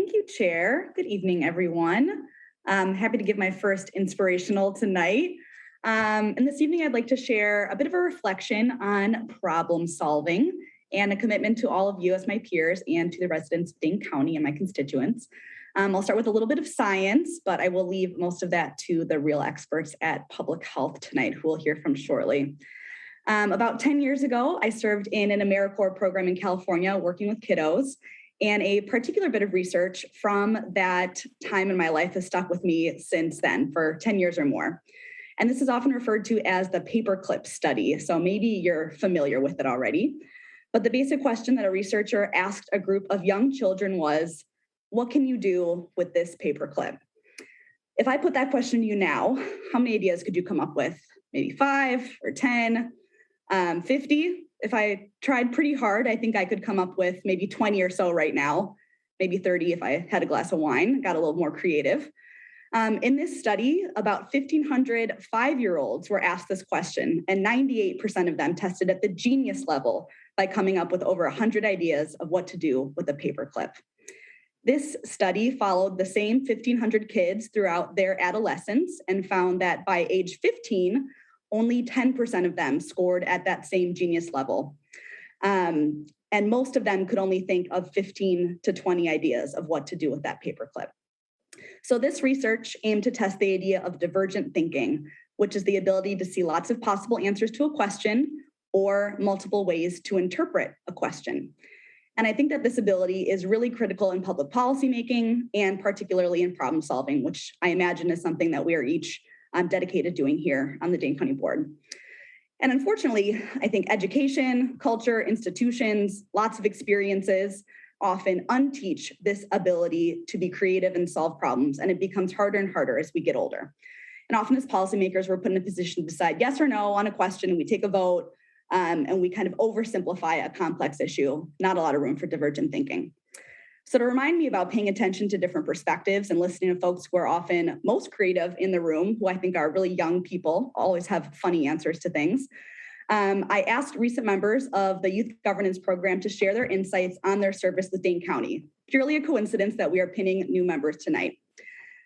Thank you, Chair. Good evening, everyone. I'm happy to give my first inspirational tonight. And this evening, I'd like to share a bit of a reflection on problem solving and a commitment to all of you as my peers and to the residents of Dane County and my constituents. I'll start with a little bit of science, but I will leave most of that to the real experts at public health tonight, who we'll hear from shortly. About 10 years ago, I served in an AmeriCorps program in California working with kiddos, and a particular bit of research from that time in my life has stuck with me since then for 10 years or more. And this is often referred to as the paperclip study, so maybe you're familiar with it already. But the basic question that a researcher asked a group of young children was, what can you do with this paperclip? If I put that question to you now, how many ideas could you come up with? Maybe 5 or 10, 50? If I tried pretty hard, I think I could come up with maybe 20 or so right now, maybe 30 if I had a glass of wine, got a little more creative. In this study, about 1,500 5-year-olds were asked this question, and 98% of them tested at the genius level by coming up with over 100 ideas of what to do with a paperclip. This study followed the same 1,500 kids throughout their adolescence and found that by age 15, only 10% of them scored at that same genius level. And most of them could only think of 15 to 20 ideas of what to do with that paperclip. So this research aimed to test the idea of divergent thinking, which is the ability to see lots of possible answers to a question or multiple ways to interpret a question. And I think that this ability is really critical in public policy making and particularly in problem solving, which I imagine is something that we are each dedicated doing here on the Dane County Board. And unfortunately, I think education, culture, institutions, lots of experiences often unteach this ability to be creative and solve problems, and it becomes harder and harder as we get older. And often as policymakers, we're put in a position to decide yes or no on a question, and we take a vote, and we kind of oversimplify a complex issue, not a lot of room for divergent thinking. So to remind me about paying attention to different perspectives and listening to folks who are often most creative in the room, who I think are really young people, always have funny answers to things, I asked recent members of the Youth Governance Program to share their insights on their service with Dane County. Purely a coincidence that we are pinning new members tonight.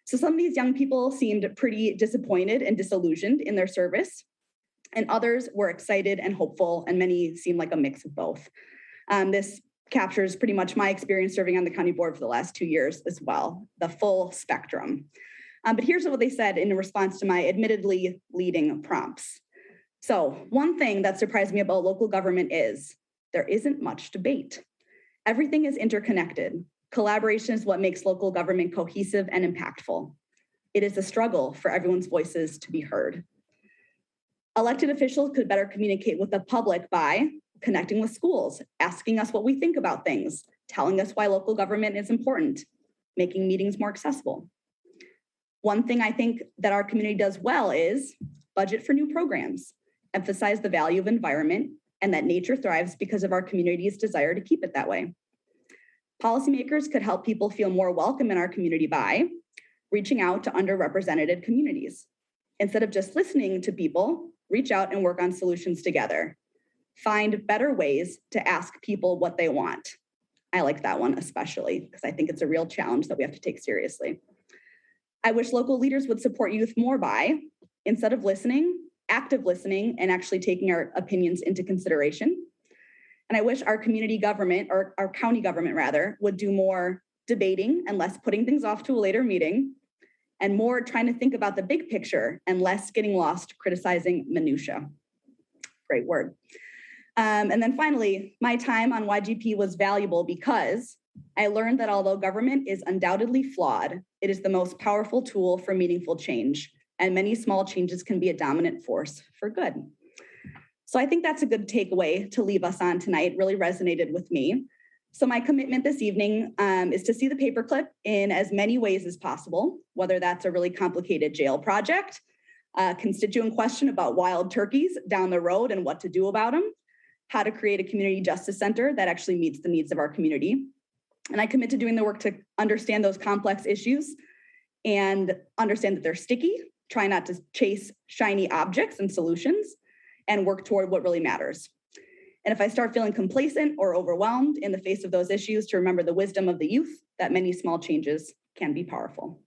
So some of these young people seemed pretty disappointed and disillusioned in their service, and others were excited and hopeful, and many seemed like a mix of both. This captures pretty much my experience serving on the county board for the last 2 years as well, the full spectrum. But here's what they said in response to my admittedly leading prompts. So one thing that surprised me about local government is there isn't much debate. Everything is interconnected. Collaboration is what makes local government cohesive and impactful. It is a struggle for everyone's voices to be heard. Elected officials could better communicate with the public by connecting with schools, asking us what we think about things, telling us why local government is important, making meetings more accessible. One thing I think that our community does well is budget for new programs, emphasize the value of environment, and that nature thrives because of our community's desire to keep it that way. Policymakers could help people feel more welcome in our community by reaching out to underrepresented communities. Instead of just listening to people, reach out and work on solutions together. Find better ways to ask people what they want. I like that one especially because I think it's a real challenge that we have to take seriously. I wish local leaders would support youth more by, instead of listening, active listening and actually taking our opinions into consideration. And I wish our community government, or our county government rather, would do more debating and less putting things off to a later meeting, and more trying to think about the big picture and less getting lost criticizing minutia. Great word. And then finally, my time on YGP was valuable because I learned that although government is undoubtedly flawed, it is the most powerful tool for meaningful change, and many small changes can be a dominant force for good. So I think that's a good takeaway to leave us on tonight. It really resonated with me. So my commitment this evening is to see the paperclip in as many ways as possible, whether that's a really complicated jail project, a constituent question about wild turkeys down the road and what to do about them, how to create a community justice center that actually meets the needs of our community. And I commit to doing the work to understand those complex issues and understand that they're sticky, try not to chase shiny objects and solutions, and work toward what really matters. And if I start feeling complacent or overwhelmed in the face of those issues, to remember the wisdom of the youth that many small changes can be powerful.